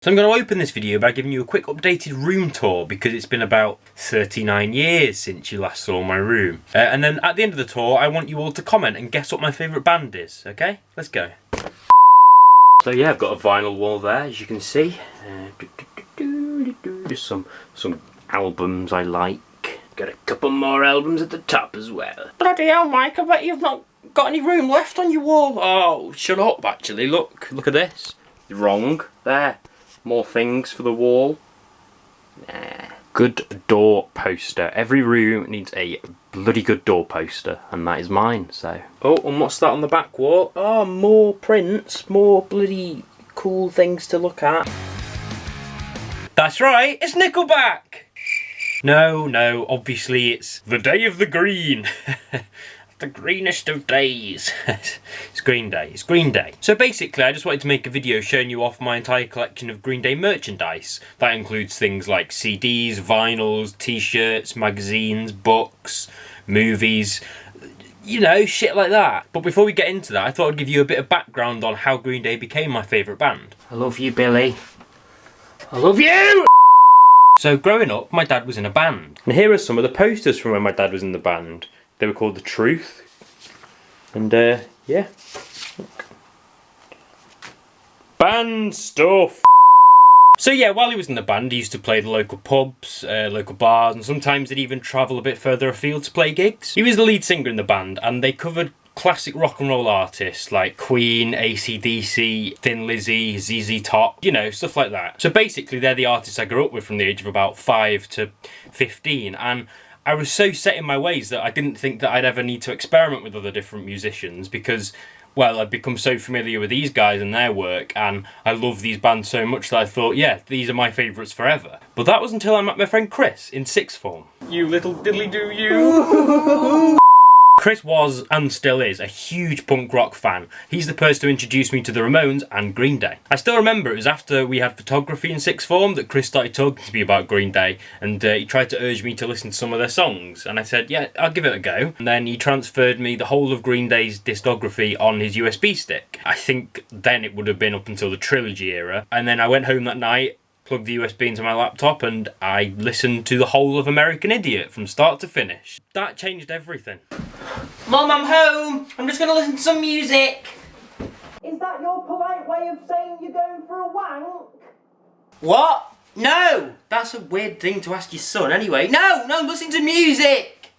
So I'm going to open this video by giving you a quick updated room tour because it's been about 39 years since you last saw my room. And then at the end of the tour, I want you all to comment and guess what my favourite band is, okay? Let's go. So yeah, I've got a vinyl wall there, as you can see. Just some albums I like. Got a couple more albums at the top as well. Bloody hell, Mike, I bet you've not got any room left on your wall. Oh, shut up, actually. Look at this. You're wrong. There. More things for the wall. Nah. Good door poster. Every room needs a bloody good door poster, and that is mine, so. Oh, and what's that on the back wall? Oh, more prints, more bloody cool things to look at. That's right, it's Nickelback! No, obviously it's the day of the green. The greenest of days. It's Green Day. It's Green Day. So basically, I just wanted to make a video showing you off my entire collection of Green Day merchandise. That includes things like CDs, vinyls, t-shirts, magazines, books, movies, you know, shit like that. But before we get into that, I thought I'd give you a bit of background on how Green Day became my favourite band. I love you, Billy. I love you! So growing up, my dad was in a band. And here are some of the posters from when my dad was in the band. They were called The Truth, and yeah, look. Band stuff. So yeah, while he was in the band, he used to play the local pubs, local bars, and sometimes he'd even travel a bit further afield to play gigs. He was the lead singer in the band, and they covered classic rock and roll artists like Queen, AC/DC, Thin Lizzy, ZZ Top, you know, stuff like that. So basically, they're the artists I grew up with from the age of about 5 to 15, and I was so set in my ways that I didn't think that I'd ever need to experiment with other different musicians because, well, I'd become so familiar with these guys and their work, and I love these bands so much that I thought, yeah, these are my favourites forever. But that was until I met my friend Chris in sixth form. You little diddly-do you. Chris was, and still is, a huge punk rock fan. He's the person who introduced me to the Ramones and Green Day. I still remember it was after we had photography in sixth form that Chris started talking to me about Green Day, and he tried to urge me to listen to some of their songs, and I said, yeah, I'll give it a go. And then he transferred me the whole of Green Day's discography on his USB stick. I think then it would have been up until the Trilogy era, and then I went home that night, plugged the USB into my laptop, and I listened to the whole of American Idiot from start to finish. That changed everything. Mom, I'm home! I'm just gonna listen to some music! Is that your polite way of saying you're going for a wank? What? No! That's a weird thing to ask your son anyway. No, listen to music!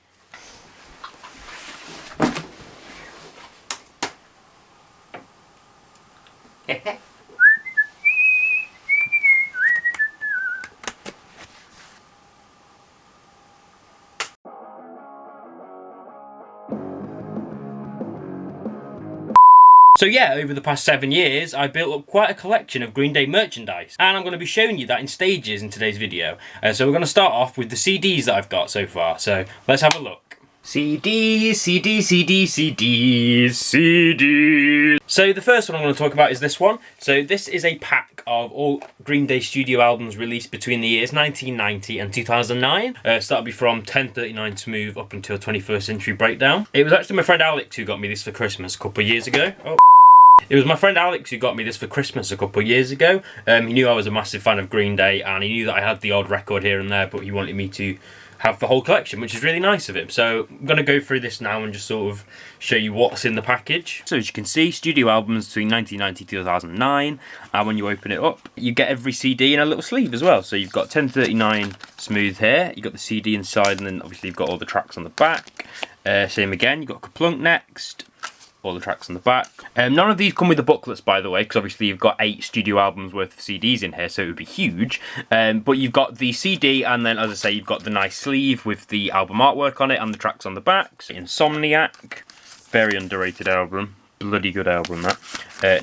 So yeah, over the past 7 years, I built up quite a collection of Green Day merchandise, and I'm going to be showing you that in stages in today's video. So we're going to start off with the CDs that I've got so far, so let's have a look. CDs. So the first one I'm going to talk about is this one. So this is a pack of all Green Day studio albums released between the years 1990 and 2009. So that'll be from 1039 Smooth up until 21st Century Breakdown. It was actually my friend Alex who got me this for Christmas a couple of years ago. It was my friend Alex who got me this for Christmas a couple of years ago. He knew I was a massive fan of Green Day, and he knew that I had the odd record here and there, but he wanted me to have the whole collection, which is really nice of him. So I'm going to go through this now and just sort of show you what's in the package. So as you can see, studio albums between 1990 to 2009, and when you open it up, you get every CD in a little sleeve as well. So you've got 1039 Smooth here, you've got the CD inside, and then obviously you've got all the tracks on the back. Same again, you've got Kaplunk next. All the tracks on the back. None of these come with the booklets, by the way, because obviously you've got 8 studio albums worth of CDs in here, so it would be huge. But you've got the CD, and then, as I say, you've got the nice sleeve with the album artwork on it and the tracks on the back. So Insomniac, very underrated album. Bloody good album, that.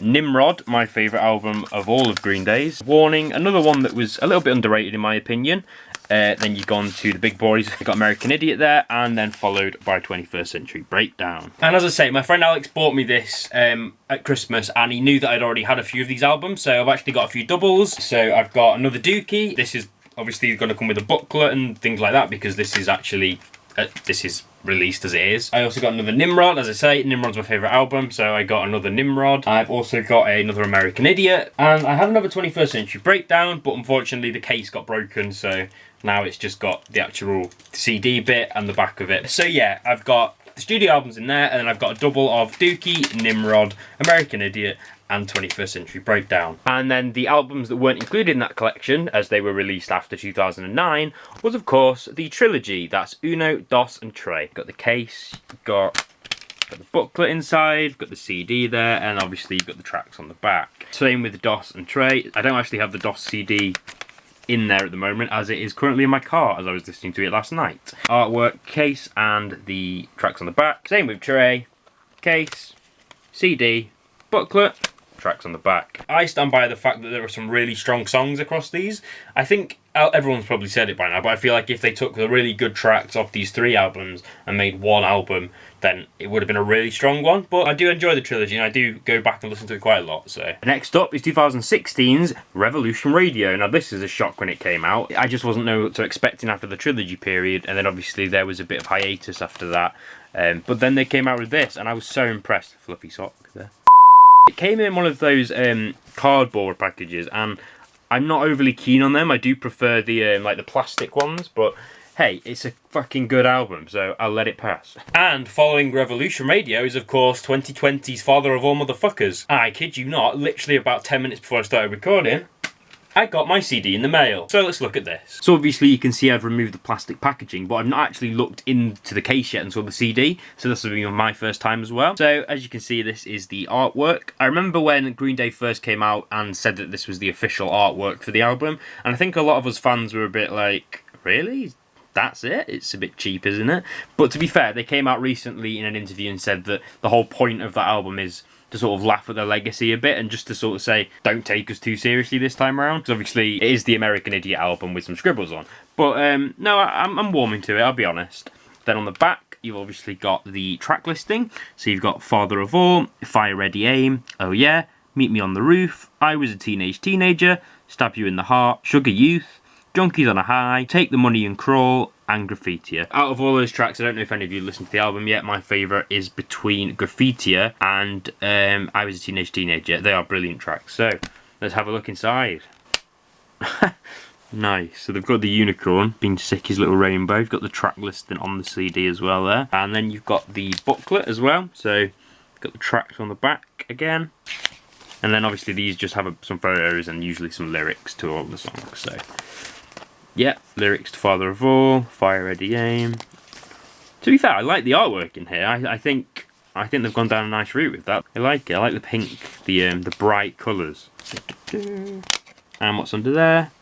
Nimrod, my favourite album of all of Green Day's. Warning, another one that was a little bit underrated in my opinion. Then you've gone to the big boys, you've got American Idiot there, and then followed by 21st Century Breakdown. And as I say, my friend Alex bought me this at Christmas, and he knew that I'd already had a few of these albums, so I've actually got a few doubles. So I've got another Dookie. This is obviously going to come with a booklet and things like that, because this is actually this is released as it is. I also got another Nimrod, as I say. Nimrod's my favourite album, so I got another Nimrod. I've also got another American Idiot, and I had another 21st Century Breakdown, but unfortunately the case got broken, so now it's just got the actual CD bit and the back of it. So yeah, I've got the studio albums in there, and then I've got a double of Dookie, Nimrod, American Idiot, and 21st Century Breakdown. And then the albums that weren't included in that collection, as they were released after 2009, was of course the trilogy. That's Uno, Dos, and Tre. Got the case, got the booklet inside, got the CD there, and obviously you've got the tracks on the back. Same with Dos and Tre. I don't actually have the Dos CD in there at the moment, as it is currently in my car as I was listening to it last night. Artwork, case, and the tracks on the back. Same with Tre, case, CD, booklet, tracks on the back. I stand by the fact that there are some really strong songs across these. I think everyone's probably said it by now, but I feel like if they took the really good tracks off these 3 albums and made one album, then it would have been a really strong one. But I do enjoy the trilogy, and I do go back and listen to it quite a lot. So next up is 2016's Revolution Radio. Now this is a shock when it came out. I just wasn't know what to expecting after the trilogy period, and then obviously there was a bit of hiatus after that. But then they came out with this, and I was so impressed. Fluffy sock there. It came in one of those cardboard packages, and I'm not overly keen on them. I do prefer the like the plastic ones, but hey, it's a fucking good album, so I'll let it pass. And following Revolution Radio is, of course, 2020's Father of All Motherfuckers. I kid you not, literally about 10 minutes before I started recording, I got my CD in the mail. So let's look at this. So obviously you can see I've removed the plastic packaging, but I've not actually looked into the case yet and saw the CD, so this will be my first time as well. So as you can see, this is the artwork. I remember when Green Day first came out and said that this was the official artwork for the album, and I think a lot of us fans were a bit like, really? That's it? It's a bit cheap, isn't it? But to be fair, they came out recently in an interview and said that the whole point of that album is to sort of laugh at their legacy a bit, and just to sort of say, don't take us too seriously this time around. Because obviously it is the American Idiot album with some scribbles on. But no, I'm warming to it, I'll be honest. Then on the back, you've obviously got the track listing. So you've got Father of All, Fire Ready Aim, Oh Yeah, Meet Me on the Roof, I Was a Teenager, Stab You in the Heart, Sugar Youth, Junkies on a High, Take the Money and Crawl, and Graffitia. Out of all those tracks, I don't know if any of you listened to the album yet, my favourite is between Graffitia and I Was a Teenager. They are brilliant tracks. So, let's have a look inside. Nice. So they've got the unicorn, being sick, his little rainbow. You've got the track listing on the CD as well there. And then you've got the booklet as well. So, you've got the tracks on the back again. And then obviously these just have some photos and usually some lyrics to all the songs. So, yeah, lyrics to Father of All, Fire Ready Aim. To be fair, I like the artwork in here. I think they've gone down a nice route with that. I like it. I like the pink, the bright colours. And what's under there?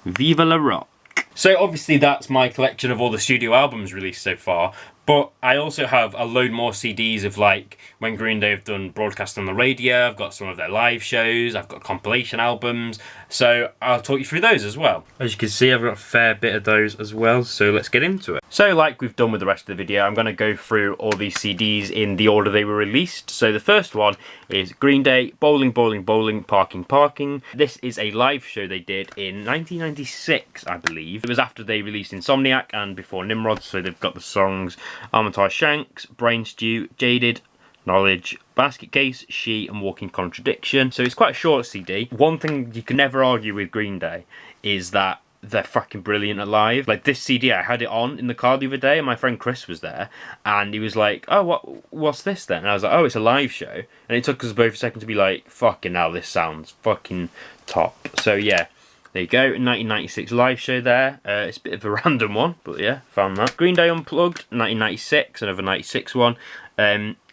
Viva la Rock. So obviously that's my collection of all the studio albums released so far. But I also have a load more CDs of like when Green Day have done broadcast on the radio. I've got some of their live shows. I've got compilation albums. So I'll talk you through those as well. As you can see, I've got a fair bit of those as well. So let's get into it. So like we've done with the rest of the video, I'm going to go through all these CDs in the order they were released. So the first one is Green Day, Bowling, Bowling, Bowling, Parking, Parking. This is a live show they did in 1996, I believe. It was after they released Insomniac and before Nimrod. So they've got the songs Armitage Shanks, Brain Stew, Jaded, Knowledge, Basket Case, She, and Walking Contradiction. So it's quite a short CD. One thing you can never argue with Green Day is that they're fucking brilliant at live. Like this CD, I had it on in the car the other day and my friend Chris was there and he was like, oh, what's this then? And I was like, oh, it's a live show. And it took us both a second to be like, fucking hell, this sounds fucking top. So yeah. There you go, 1996 live show there. It's a bit of a random one, but yeah, found that. Green Day Unplugged, 1996, another 96 one.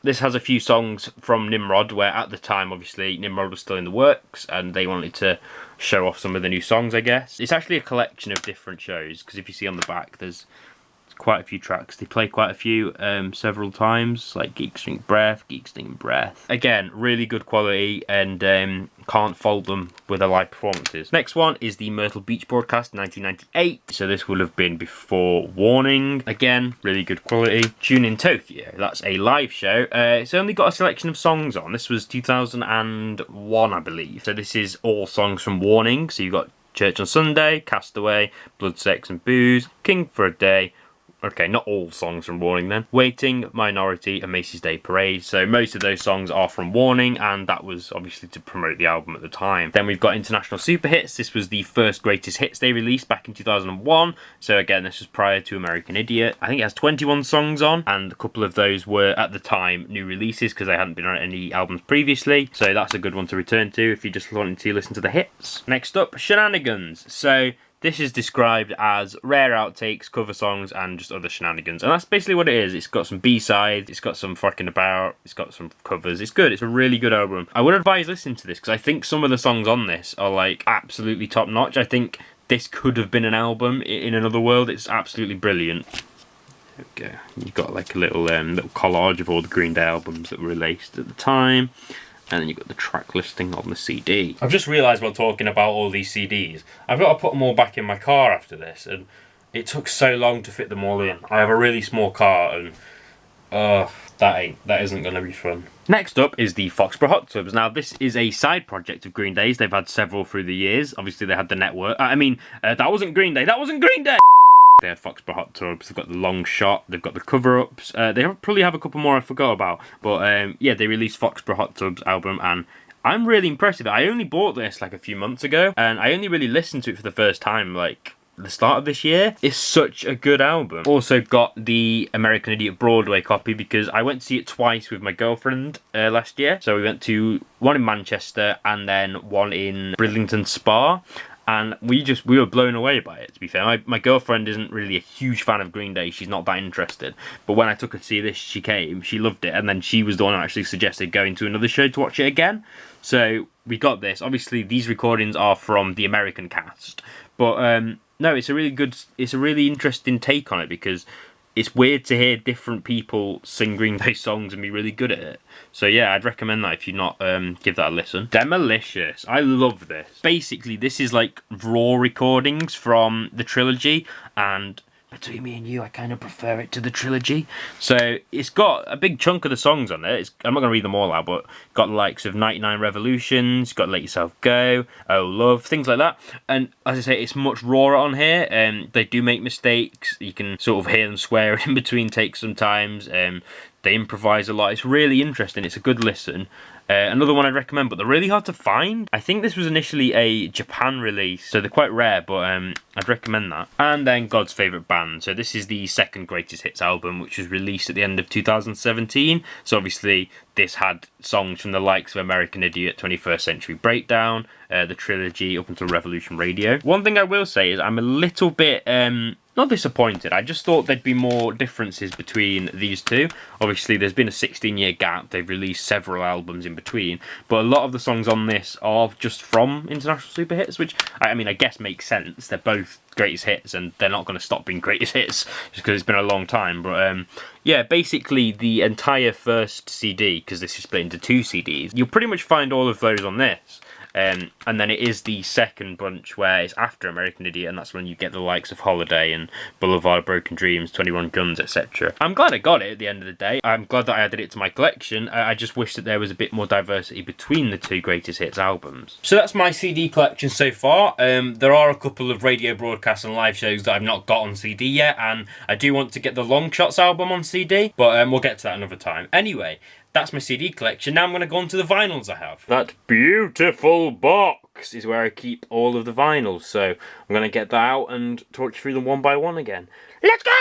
This has a few songs from Nimrod, where at the time, obviously, Nimrod was still in the works, and they wanted to show off some of the new songs, I guess. It's actually a collection of different shows, because if you see on the back, there's quite a few tracks. They play quite a few several times, like Geek Sting Breath, Geek Sting Breath. Again, really good quality, and can't fault them with their live performances. Next one is the Myrtle Beach broadcast, 1998. So this would have been before Warning. Again, really good quality. Tune in Tokyo, that's a live show. It's only got a selection of songs on. This was 2001, I believe. So this is all songs from Warning. So you've got Church on Sunday, Castaway, Blood, Sex and Booze, King for a Day, Okay, not all songs from Warning then. Waiting, Minority, and Macy's Day Parade. So most of those songs are from Warning, and that was obviously to promote the album at the time. Then we've got International Super Hits. This was the first greatest hits they released back in 2001. So again, this was prior to American Idiot. I think it has 21 songs on, and a couple of those were, at the time, new releases because they hadn't been on any albums previously. So that's a good one to return to if you just wanted to listen to the hits. Next up, Shenanigans. So this is described as rare outtakes, cover songs, and just other shenanigans. And that's basically what it is. It's got some B-sides, it's got some fucking about, it's got some covers. It's good. It's a really good album. I would advise listening to this because I think some of the songs on this are like absolutely top notch. I think this could have been an album in another world. It's absolutely brilliant. Okay, you've got like a little collage of all the Green Day albums that were released at the time. And then you've got the track listing on the CD. I've just realised while talking about all these CDs, I've got to put them all back in my car after this, and it took so long to fit them all in. I have a really small car, and that isn't going to be fun. Next up is the Foxborough Hot Tubs. Now, this is a side project of Green Day's. They've had several through the years. Obviously, they had the network. That wasn't Green Day. That wasn't Green Day! They had Foxborough Hot Tubs, they've got the long shot, they've got the cover-ups, they probably have a couple more I forgot about, but yeah, they released Foxborough Hot Tubs album, and I'm really impressed with it. I only bought this like a few months ago, and I only really listened to it for the first time like the start of this year. It's such a good album. Also got the American Idiot Broadway copy because I went to see it twice with my girlfriend last year. So we went to one in Manchester and then one in Bridlington Spa. And we were blown away by it, to be fair. My girlfriend isn't really a huge fan of Green Day. She's not that interested. But when I took her to see this, she came. She loved it. And then she was the one who actually suggested going to another show to watch it again. So we got this. Obviously, these recordings are from the American cast. But no, it's a really interesting take on it because it's weird to hear different people sing Green Day songs and be really good at it. So yeah, I'd recommend that if you're not, give that a listen. Demolicious. I love this. Basically, this is like raw recordings from the trilogy, and between me and you, I kind of prefer it to the trilogy. So it's got a big chunk of the songs on it. I'm not going to read them all out, but got the likes of 99 Revolutions, got Let Yourself Go, Oh Love, things like that. And as I say, it's much rawer on here. They do make mistakes. You can sort of hear them swear in between takes sometimes. They improvise a lot. It's really interesting. It's a good listen. Another one I'd recommend, but they're really hard to find. I think this was initially a Japan release, so they're quite rare, but I'd recommend that. And then God's Favourite Band. So this is the second greatest hits album, which was released at the end of 2017. So obviously this had songs from the likes of American Idiot, 21st Century Breakdown, the trilogy up until Revolution Radio. One thing I will say is I'm a little bit not disappointed. I just thought there'd be more differences between these two. Obviously, there's been a 16-year gap. They've released several albums in between. But a lot of the songs on this are just from International Super Hits, which, I mean, I guess makes sense. They're both greatest hits, and they're not going to stop being greatest hits just because it's been a long time. But, yeah, basically, the entire first CD, because this is split into two CDs, you'll pretty much find all of those on this. And then it is the second bunch where it's after American Idiot, and that's when you get the likes of Holiday and Boulevard, Broken Dreams, 21 Guns, etc. I'm glad I got it at the end of the day. I'm glad that I added it to my collection. I just wish that there was a bit more diversity between the two greatest hits albums. So that's my CD collection so far. There are a couple of radio broadcasts and live shows that I've not got on CD yet, and I do want to get the Long Shots album on CD, but we'll get to that another time. Anyway, that's my CD collection. Now I'm going to go on to the vinyls I have. That beautiful box is where I keep all of the vinyls. So I'm going to get that out and talk you through them one by one again. Let's go!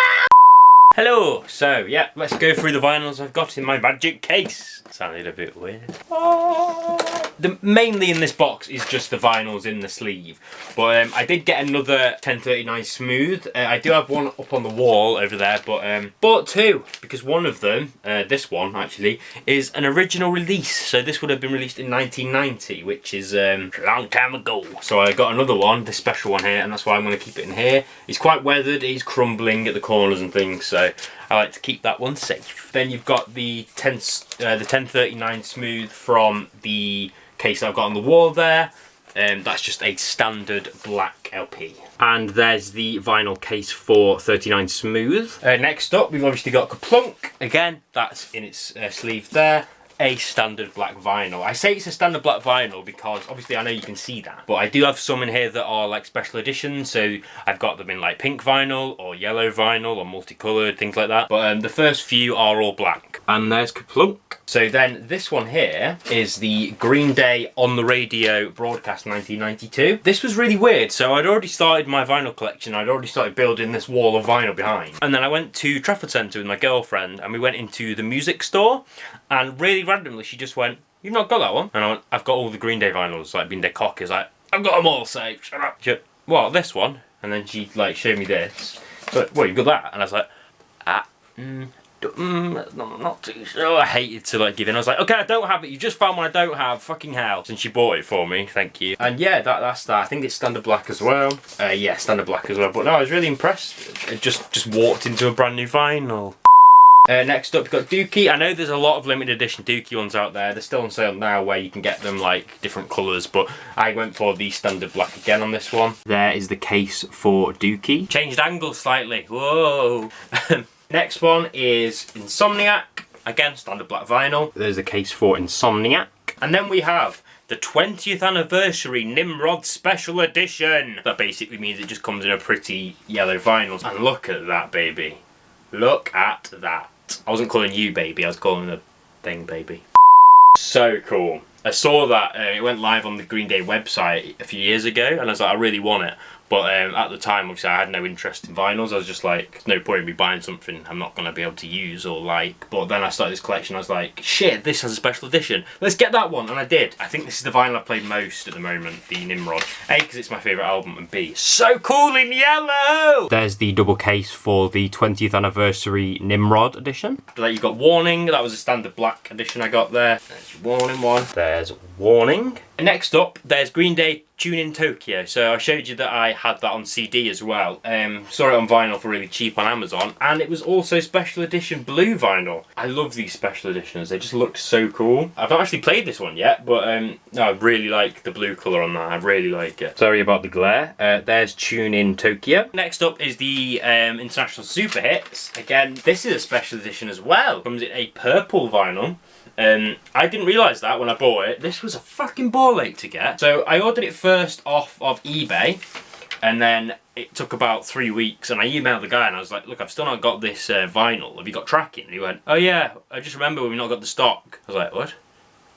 Hello. So, yeah, let's go through the vinyls I've got in my magic case. Sounded a bit weird. Mainly in this box is just the vinyls in the sleeve. But I did get another 1039 Smooth. I do have one up on the wall over there, but bought two. Because one of them, this one actually, is an original release. So this would have been released in 1990, which is a long time ago. So I got another one, this special one here, and that's why I'm going to keep it in here. It's quite weathered, it's crumbling at the corners and things, so I like to keep that one safe. Then you've got the 1039 Smooth from the case that I've got on the wall there. That's just a standard black LP. And there's the vinyl case for 39 Smooth. Next up, we've obviously got Kaplunk. Again, that's in its sleeve there. a standard black vinyl. I say it's a standard black vinyl because obviously I know you can see that, but I do have some in here that are like special editions. So I've got them in like pink vinyl or yellow vinyl or multicolored, things like that. But the first few are all black. And there's Kaplunk. So then this one here is the Green Day on the Radio broadcast 1992. This was really weird. So I'd already started my vinyl collection. I'd already started building this wall of vinyl behind. And then I went to Trafford Centre with my girlfriend and we went into the music store, and really randomly she just went, "You've not got that one?" And I went, "I've got all the Green Day vinyls." Like being dead cocky, like, "I've got them all, so shut up." She went, "What, this one?" And then she like showed me this. But well, you've got that? And I was like, not too sure. I hated to like give in. I was like, "Okay, I don't have it. You just found one I don't have. Fucking hell." And she bought it for me. Thank you. And yeah, that's that. I think it's standard black as well. Yeah, standard black as well. But no, I was really impressed. It just walked into a brand new vinyl. Next up, we've got Dookie. I know there's a lot of limited edition Dookie ones out there. They're still on sale now where you can get them like different colours, but I went for the standard black again on this one. There is the case for Dookie. Changed angle slightly. Whoa. Next one is Insomniac. Again, standard black vinyl. There's a case for Insomniac. And then we have the 20th anniversary Nimrod special edition. That basically means it just comes in a pretty yellow vinyl. And look at that, baby. Look at that. I wasn't calling you baby, I was calling the thing baby. So cool. I saw that it went live on the Green Day website a few years ago, and I was like, I really want it. But at the time, obviously, I had no interest in vinyls. I was just like, there's no point in me buying something I'm not going to be able to use or like. But then I started this collection, I was like, shit, this has a special edition. Let's get that one, and I did. I think this is the vinyl I played most at the moment, the Nimrod. A, because it's my favourite album, and B, so cool in yellow! There's the double case for the 20th anniversary Nimrod edition. Like, you've got Warning, that was a standard black edition I got there. There's Warning one. There's Warning. And next up, there's Green Day Tune in Tokyo. So I showed you that I had that on CD as well. Saw it on vinyl for really cheap on Amazon, and it was also special edition blue vinyl. I love these special editions, they just look so cool. I've not actually played this one yet, but no, I really like the blue colour on that, I really like it. Sorry about the glare. There's Tune in Tokyo. Next up is the International Super Hits. Again, this is a special edition as well. Comes in a purple vinyl. I didn't realise that when I bought it. This was a fucking ball ache to get. So I ordered it first off of eBay, and then it took about 3 weeks, and I emailed the guy and I was like, look, I've still not got this vinyl. Have you got tracking? And he went, oh yeah, I just remember we've not got the stock. I was like, what?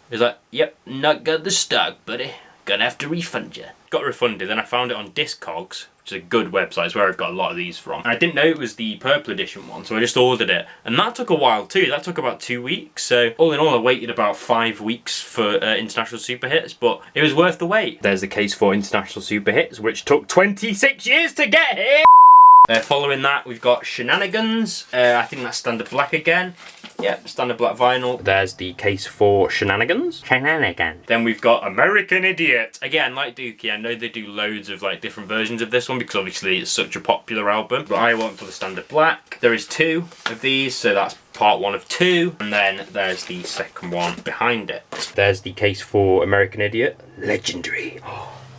He's like, yep, not got the stock, buddy. Gonna have to refund you. Got refunded, then I found it on Discogs, which is a good website. It's where I've got a lot of these from. And I didn't know it was the purple edition one, so I just ordered it. And that took a while too. That took about 2 weeks. So all in all, I waited about 5 weeks for International Super Hits, but it was worth the wait. There's the case for International Super Hits, which took 26 years to get here. Following that, we've got Shenanigans. I think that's standard black again. Yep, standard black vinyl. There's the case for Shenanigans. Shenanigans. Then we've got American Idiot. Again, like Dookie, I know they do loads of like different versions of this one because obviously it's such a popular album. But I went for the standard black. There is 2 of these, so that's part 1 of 2. And then there's the second one behind it. There's the case for American Idiot. Legendary.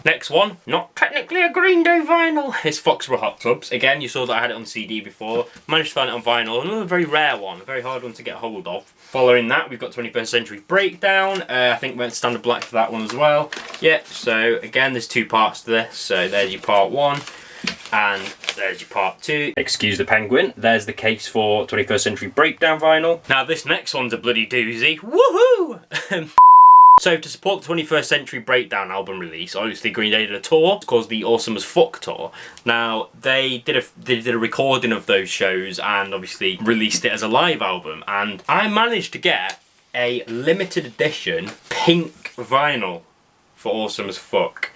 Next one, not technically a Green Day vinyl, it's Foxborough Hot Tubs. Again, you saw that I had it on CD before. Managed to find it on vinyl, another very rare one, a very hard one to get hold of. Following that, we've got 21st Century Breakdown. I think went standard black for that one as well. Yep, so again, there's 2 parts to this. So there's your part 1. And there's your part 2. Excuse the penguin. There's the case for 21st Century Breakdown vinyl. Now this next one's a bloody doozy. Woohoo! So to support the 21st Century Breakdown album release, obviously Green Day did a tour. It's called the Awesome as Fuck Tour. Now they did a recording of those shows and obviously released it as a live album. And I managed to get a limited edition pink vinyl for Awesome as Fuck.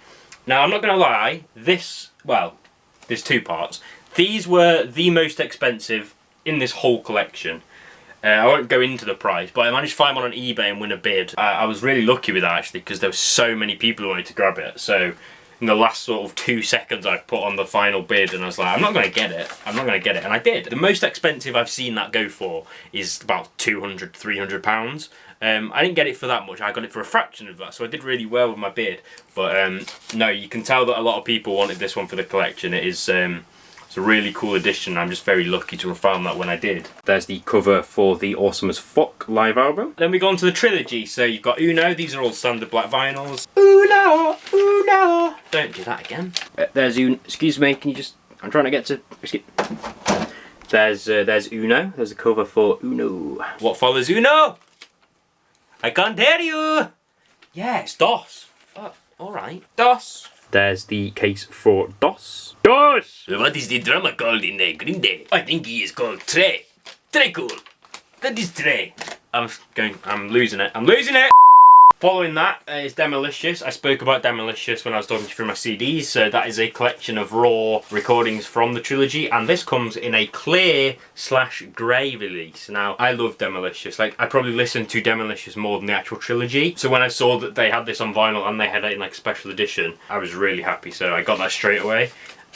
Now I'm not gonna lie, there's 2 parts. These were the most expensive in this whole collection. I won't go into the price, but I managed to find one on eBay and win a bid. I was really lucky with that actually, because there were so many people who wanted to grab it. So in the last sort of 2 seconds I put on the final bid and I was like, I'm not going to get it. I'm not going to get it. And I did. The most expensive I've seen that go for is about £200, £300. I didn't get it for that much. I got it for a fraction of that, so I did really well with my bid. But no, you can tell that a lot of people wanted this one for the collection. It is It's a really cool edition. I'm just very lucky to have found that when I did. There's the cover for the Awesome as Fuck live album. Then we go on to the trilogy. So you've got Uno. These are all standard black vinyls. Uno, Uno. Don't do that again. There's Uno. Excuse me. Can you just? I'm trying to get to. There's Uno. There's a cover for Uno. What follows Uno? I can't hear you. Yeah, it's DOS. Fuck. All right. DOS. There's the case for DOS. DOS! What is the drummer called in Green Day? I think he is called Trey. Trey cool. That is Trey. I'm losing it. I'm losing it! Following that is Demolicious. I spoke about Demolicious when I was talking through my CDs. So that is a collection of raw recordings from the trilogy. And this comes in a clear/grey release. Now, I love Demolicious. Like, I probably listened to Demolicious more than the actual trilogy. So when I saw that they had this on vinyl and they had it in like a special edition, I was really happy. So I got that straight away.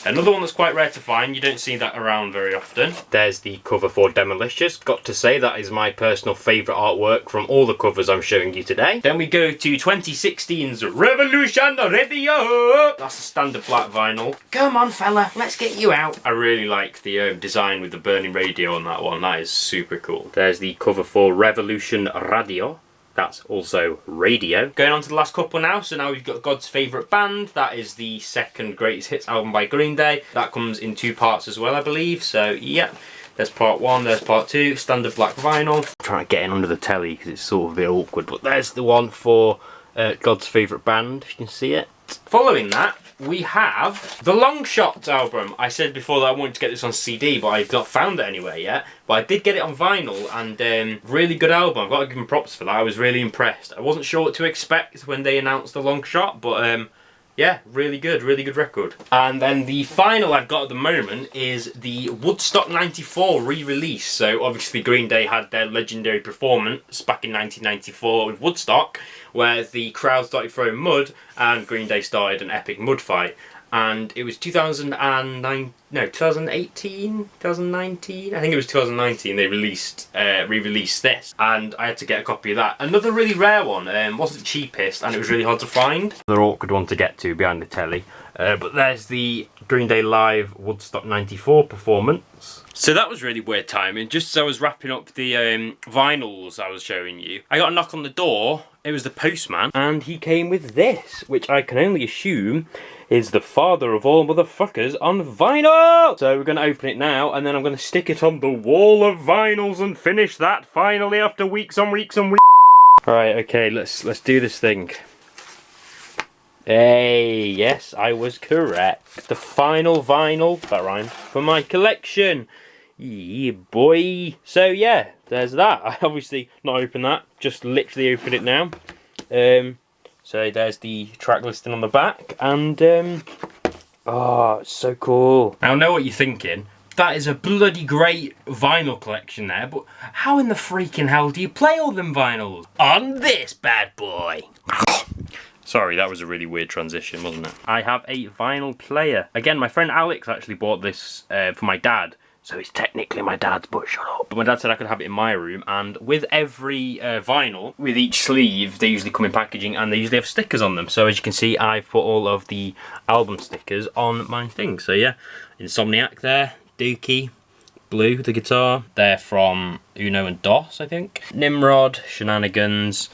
Another one that's quite rare to find, you don't see that around very often. There's the cover for Demolicious. Got to say, that is my personal favourite artwork from all the covers I'm showing you today. Then we go to 2016's Revolution Radio. That's a standard black vinyl. Come on fella, let's get you out. I really like the design with the burning radio on that one. That is super cool. There's the cover for Revolution Radio. That's also radio. Going on to the last couple now. So now we've got God's Favourite Band. That is the second greatest hits album by Green Day. That comes in 2 parts as well, I believe. So yeah, there's part 1, there's part 2. Standard black vinyl. I'm trying to get in under the telly because it's sort of a bit awkward. But there's the one for God's Favourite Band, if you can see it. Following that, we have the Long Shot album. I said before that I wanted to get this on CD, but I've not found it anywhere yet. But I did get it on vinyl, and really good album. I've got to give them props for that. I was really impressed. I wasn't sure what to expect when they announced the Long Shot, but yeah, really good record. And then the final I've got at the moment is the Woodstock 94 re-release. So obviously Green Day had their legendary performance back in 1994 with Woodstock, where the crowd started throwing mud and Green Day started an epic mud fight. And it was 2018, 2019, I think it was 2019 they re-released this, and I had to get a copy of that. Another really rare one, wasn't the cheapest, and it was really hard to find. Another awkward one to get to behind the telly, but there's the Green Day Live Woodstock 94 performance. So that was really weird timing. Just as I was wrapping up the vinyls I was showing you, I got a knock on the door. It was the postman, and he came with this, which I can only assume is the father of all motherfuckers on vinyl! So we're going to open it now, and then I'm going to stick it on the wall of vinyls and finish that finally after weeks on weeks and weeks. Alright, okay, let's do this thing. Hey, yes, I was correct. The final vinyl, that rhymed, for my collection. Yeah, boy. So yeah, there's that. I obviously not opened that, just literally opened it now. So there's the track listing on the back, and oh, it's so cool. Now I know what you're thinking. That is a bloody great vinyl collection there, but how in the freaking hell do you play all them vinyls? On this bad boy. Sorry, that was a really weird transition, wasn't it? I have a vinyl player. Again, my friend Alex actually bought this for my dad. So it's technically my dad's, but shut up. But my dad said I could have it in my room, and with every vinyl, with each sleeve, they usually come in packaging and they usually have stickers on them. So as you can see, I've put all of the album stickers on my thing. So yeah, Insomniac there, Dookie, Blue, the guitar. They're from Uno and DOS, I think. Nimrod, Shenanigans,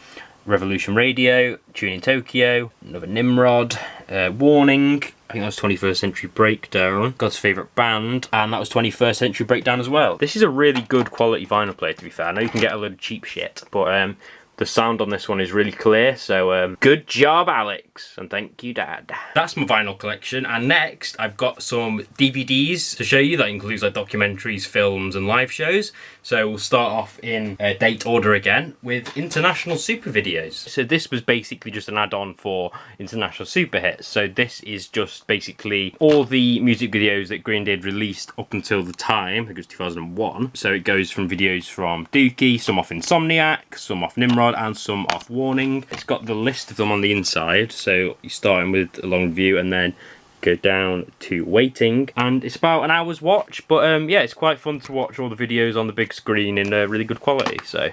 Revolution Radio, Tune in Tokyo, another Nimrod, Warning, I think that was 21st Century Breakdown, God's Favourite Band, and that was 21st Century Breakdown as well. This is a really good quality vinyl player, to be fair. I know you can get a load of cheap shit, but the sound on this one is really clear, so good job, Alex, and thank you, Dad. That's my vinyl collection, and next I've got some DVDs to show you. That includes like documentaries, films, and live shows. So we'll start off in date order again with International Super Videos. So this was basically just an add-on for International Super Hits. So this is just basically all the music videos that Green Day had released up until the time, I think it was 2001. So it goes from videos from Dookie, some off Insomniac, some off Nimrod, and some off Warning. It's got the list of them on the inside, so you're starting with a long view and then go down to Waiting, and it's about an hour's watch, but yeah, it's quite fun to watch all the videos on the big screen in really good quality. So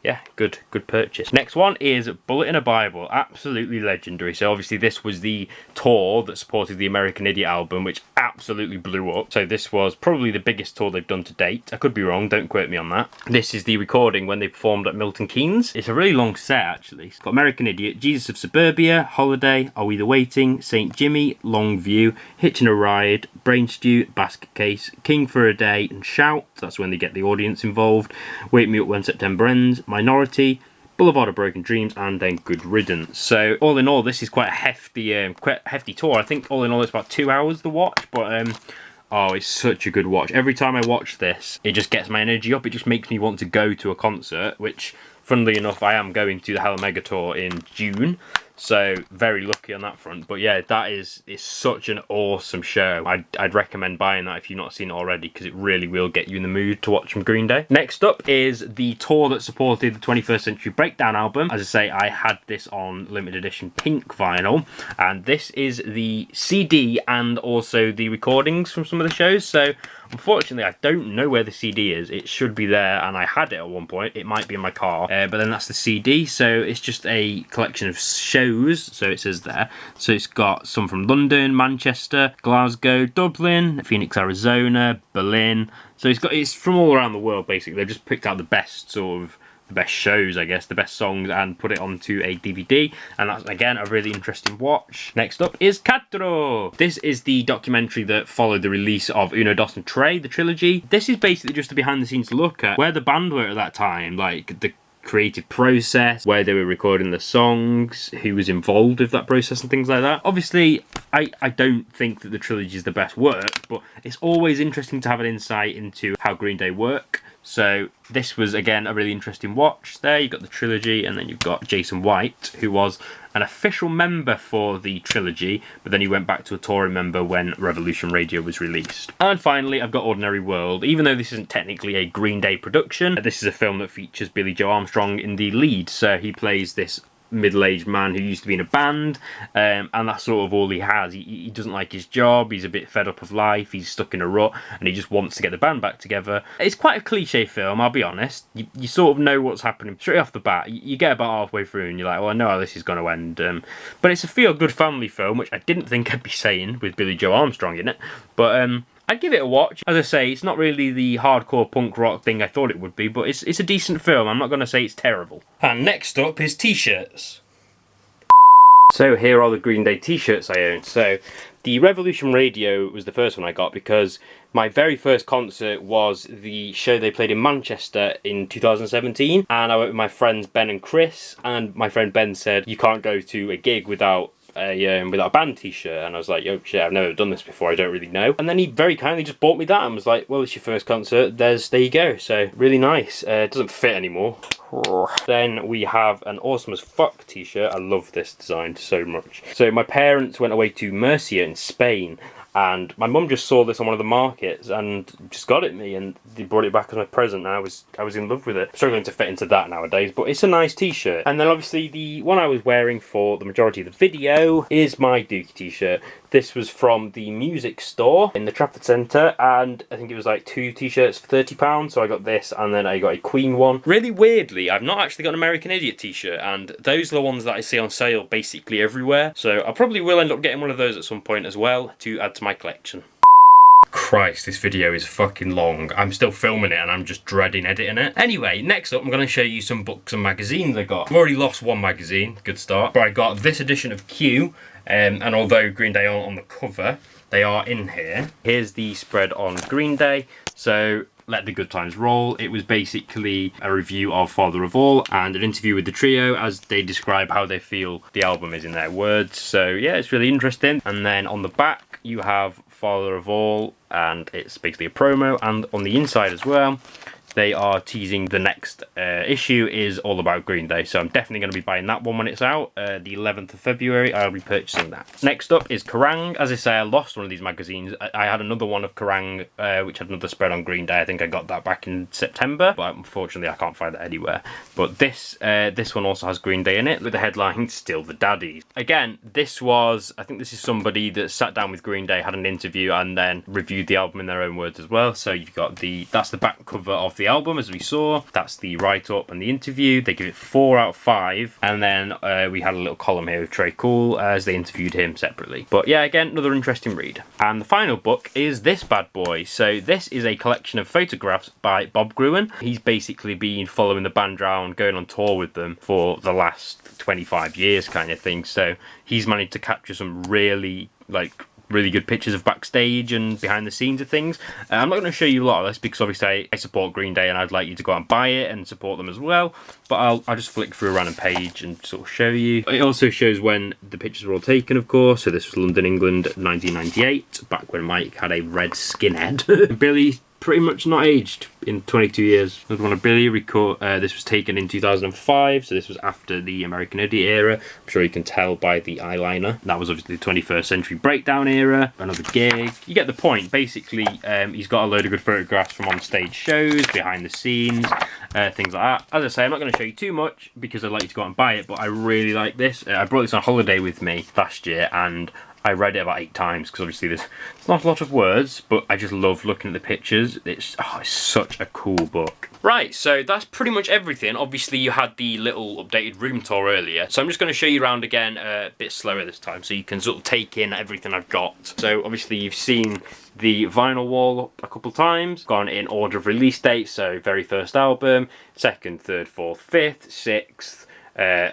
yeah, good purchase. Next one is Bullet in a Bible, absolutely legendary. So obviously this was the tour that supported the American Idiot album, which absolutely blew up. So this was probably the biggest tour they've done to date. I could be wrong, don't quote me on that. This is the recording when they performed at Milton Keynes. It's a really long set actually. It's got American Idiot, Jesus of Suburbia, Holiday, Are We the Waiting, St. Jimmy, Long View, Hitching a Ride, Brain Stew, Basket Case, King for a Day, and Shout. That's when they get the audience involved. Wake Me Up When September Ends, Minority, Boulevard of Broken Dreams, and then Good Riddance. So all in all, this is quite a hefty tour. I think all in all it's about 2 hours to watch, but oh, it's such a good watch. Every time I watch this, it just gets my energy up. It just makes me want to go to a concert, which, funnily enough, I am going to the Hella Mega Tour in June. So very lucky on that front. But yeah, it's such an awesome show. I'd recommend buying that if you've not seen it already, because it really will get you in the mood to watch some Green Day. Next up is the tour that supported the 21st Century Breakdown album. As I say, I had this on limited edition pink vinyl, and this is the CD and also the recordings from some of the shows. So unfortunately, I don't know where the CD is. It should be there, and I had it at one point. It might be in my car, but then that's the CD. So it's just a collection of shows, so it says there. So it's got some from London, Manchester, Glasgow, Dublin, Phoenix, Arizona, Berlin. So it's from all around the world, basically. They've just picked out the best the best shows, I guess, the best songs, and put it onto a DVD, and that's again a really interesting watch. Next up is Quattro. This is the documentary that followed the release of Uno, Dos and Tre, the trilogy. This is basically just a behind the scenes look at where the band were at that time, like the creative process, where they were recording the songs, who was involved with that process and things like that. Obviously, I don't think that the trilogy is the best work, but it's always interesting to have an insight into how Green Day work. So this was, again, a really interesting watch there. You've got the trilogy, and then you've got Jason White, who was an official member for the trilogy, but then he went back to a touring member when Revolution Radio was released. And finally, I've got Ordinary World. Even though this isn't technically a Green Day production, this is a film that features Billy Joe Armstrong in the lead. So he plays this middle-aged man who used to be in a band, and that's sort of all he has. He doesn't like his job, he's a bit fed up of life, he's stuck in a rut, and he just wants to get the band back together. It's quite a cliche film, I'll be honest. You sort of know what's happening straight off the bat. You get about halfway through and you're like, well, I know how this is going to end. But it's a feel-good family film, which I didn't think I'd be saying with Billy Joe Armstrong in it. But I'd give it a watch. As I say, it's not really the hardcore punk rock thing I thought it would be, but it's a decent film. I'm not going to say it's terrible. And next up is t-shirts. So here are the Green Day t-shirts I own. So the Revolution Radio was the first one I got because my very first concert was the show they played in Manchester in 2017, and I went with my friends Ben and Chris, and my friend Ben said, you can't go to a gig without a band t-shirt, and I was like, yo, shit, I've never done this before, I don't really know. And then he very kindly just bought me that and was like, well, it's your first concert, there you go. So really nice. It doesn't fit anymore. Then we have an Awesome as Fuck t-shirt. I love this design so much. So my parents went away to Murcia in Spain, and my mum just saw this on one of the markets and just got it me, and they brought it back as my present, and I was in love with it. I'm struggling to fit into that nowadays, but it's a nice t-shirt. And then obviously the one I was wearing for the majority of the video is my Dookie t-shirt. This was from the music store in the Trafford Centre, and I think it was like 2 t-shirts for £30, so I got this, and then I got a Queen one. Really weirdly, I've not actually got an American Idiot t-shirt, and those are the ones that I see on sale basically everywhere, so I probably will end up getting one of those at some point as well to add to my collection. Christ, this video is fucking long. I'm still filming it and I'm just dreading editing it. Anyway, next up I'm going to show you some books and magazines I got. I've already lost one magazine, good start. But I got this edition of Q, and although Green Day aren't on the cover, they are in here. Here's the spread on Green Day. So Let the Good Times Roll. It was basically a review of Father of All and an interview with the trio as they describe how they feel the album is in their words. So yeah, it's really interesting. And then on the back you have Father of All, and it's basically a promo, and on the inside as well they are teasing the next issue is all about Green Day, so I'm definitely going to be buying that one when it's out. The 11th of February, I'll be purchasing that. Next up is Kerrang! As I say, I lost one of these magazines. I had another one of Kerrang! Which had another spread on Green Day. I think I got that back in September, but unfortunately I can't find that anywhere. But this one also has Green Day in it, with the headline, Still the Daddies. Again, I think this is somebody that sat down with Green Day, had an interview, and then reviewed the album in their own words as well. So you've got that's the back cover of the the album, as we saw. That's the write-up and the interview. They give it 4 out of 5. And then we had a little column here with Trey Cool as they interviewed him separately. But yeah, again, another interesting read. And the final book is this bad boy. So this is a collection of photographs by Bob Gruen. He's basically been following the band around, going on tour with them for the last 25 years kind of thing. So he's managed to capture some really good pictures of backstage and behind the scenes of things. I'm not going to show you a lot of this because obviously I support Green Day and I'd like you to go out and buy it and support them as well, but I'll just flick through a random page and sort of show you. It also shows when the pictures were all taken, of course. So this was London, England, 1998, back when Mike had a red skinhead. Billy pretty much not aged in 22 years. Another one of Billy record. This was taken in 2005, so this was after the American Idiot era. I'm sure you can tell by the eyeliner. That was obviously the 21st Century Breakdown era. Another gig. You get the point. Basically, he's got a load of good photographs from on stage shows, behind the scenes, things like that. As I say, I'm not going to show you too much because I'd like you to go out and buy it, but I really like this. I brought this on holiday with me last year and I read it about 8 times because obviously there's not a lot of words, but I just love looking at the pictures. It's such a cool book. Right, so that's pretty much everything. Obviously you had the little updated room tour earlier, so I'm just going to show you around again a bit slower this time so you can sort of take in everything I've got. So obviously you've seen the vinyl wall a couple times, gone in order of release date, so very first album, 2nd, 3rd, 4th, 5th, 6th,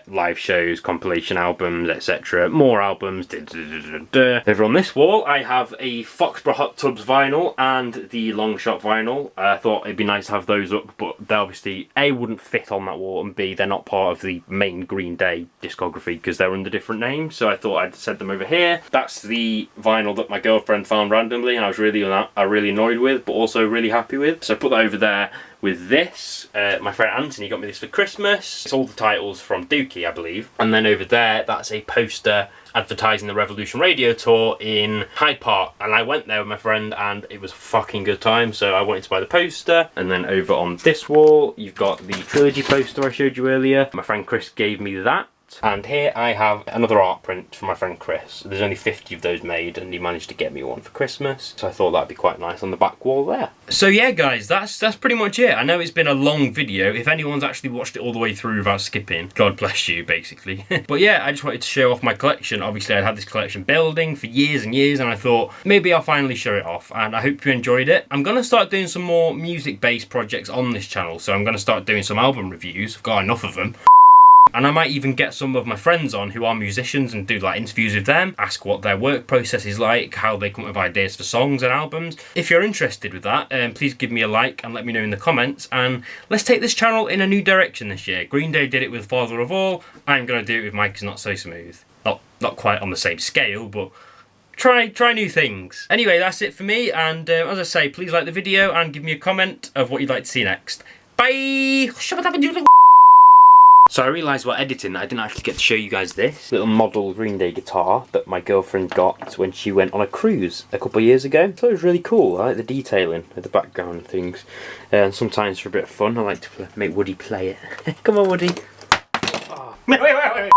live shows, compilation albums, etc. More albums. Over on this wall, I have a Foxborough Hot Tubs vinyl and the Long Shot vinyl. I thought it'd be nice to have those up, but they obviously A, wouldn't fit on that wall, and B, they're not part of the main Green Day discography because they're under different names, so I thought I'd set them over here. That's the vinyl that my girlfriend found randomly and I was really annoyed with, but also really happy with. So I put that over there. With this, my friend Anthony got me this for Christmas. It's all the titles from Dookie, I believe. And then over there, that's a poster advertising the Revolution Radio Tour in Hyde Park. And I went there with my friend and it was a fucking good time, so I wanted to buy the poster. And then over on this wall, you've got the Trilogy poster I showed you earlier. My friend Chris gave me that. And here I have another art print from my friend Chris. There's only 50 of those made and he managed to get me one for Christmas, so I thought that'd be quite nice on the back wall there. So yeah guys, that's pretty much it. I know it's been a long video. If anyone's actually watched it all the way through without skipping, God bless you basically. But yeah, I just wanted to show off my collection. Obviously I'd had this collection building for years and years and I thought maybe I'll finally show it off, and I hope you enjoyed it. I'm going to start doing some more music based projects on this channel, so I'm going to start doing some album reviews. I've got enough of them. And I might even get some of my friends on who are musicians and do like interviews with them, ask what their work process is like, how they come up with ideas for songs and albums. If you're interested with that, please give me a like and let me know in the comments, and let's take this channel in a new direction this year. Green Day did it with Father of All, I'm going to do it with Mike Is Not So Smooth. Not quite on the same scale, but try new things. Anyway, that's it for me, and as I say, please like the video and give me a comment of what you'd like to see next. Bye! So I realised while editing that I didn't actually get to show you guys this little model Green Day guitar that my girlfriend got when she went on a cruise a couple of years ago. So it was really cool. I like the detailing of the background and things. And sometimes for a bit of fun I like to make Woody play it. Come on Woody. Oh. Wait.